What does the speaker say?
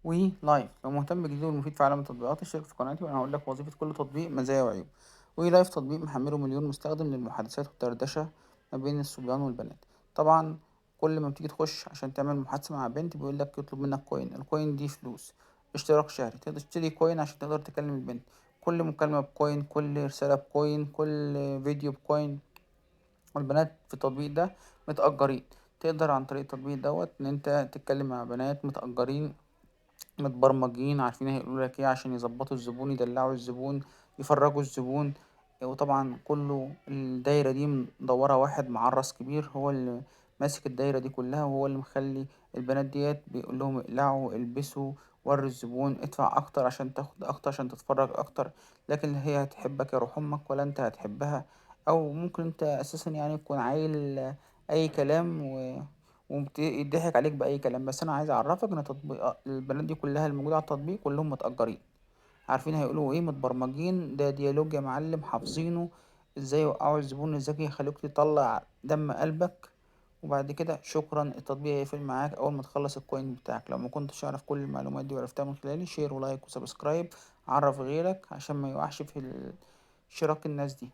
ولايف. لو مهتم بالجديد والمفيد في عالم التطبيقات اشترك في قناتي وأنا هقول لك وظيفة كل تطبيق، مزايا وعيوب. ولايف تطبيق محمله مليون مستخدم للمحادثات والدردشة ما بين الصبيان والبنات. طبعا كل ما بتيجي تخش عشان تعمل محادثة مع بنت بيقول لك يطلب منك كوين، الكوين دي فلوس، اشتراك شهري، تقدر تشتري كوين عشان تقدر تكلم البنت. كل مكالمة بكوين، كل رسالة بكوين، كل فيديو بكوين. والبنات في التطبيق ده متأجرين. تقدر عن طريق التطبيق دوت ان انت تتكلم مع بنات متأجرين، متبرمجين، عارفين هيقولوا لك ايه عشان يظبطوا الزبون، يدلعوا الزبون، يفرجوا الزبون. وطبعا كله الدايرة دي مدورة واحد معرس كبير هو اللي ماسك الدايرة دي كلها، وهو اللي مخلي البنات ديت بيقول لهم اقلعوا، البسوا، وروا الزبون، ادفع اكتر عشان تاخد اكتر عشان تتفرج اكتر. لكن هي هتحبك يا روح امك ولا انت هتحبها؟ او ممكن انت اساسا يعني تكون عيل اي كلام ويضحك عليك بأي كلام. بس أنا عايز أعرفك إن تطبيق البنات دي كلها الموجودة على التطبيق كلهم متأجرين، عارفين هيقولوا إيه، متبرمجين، ده ديالوج يا معلم حافظينه، إزاي يوقعوا الزبون، إزاي يخلوك تطلع دم قلبك. وبعد كده شكرا، التطبيق هيقفل معاك أول ما تخلص الكوين بتاعك. لو ما كنتش أعرف كل المعلومات دي وعرفتها من خلالي، شير ولايك وسبسكرايب، عرف غيرك عشان ما يوقعش في شراك الناس دي.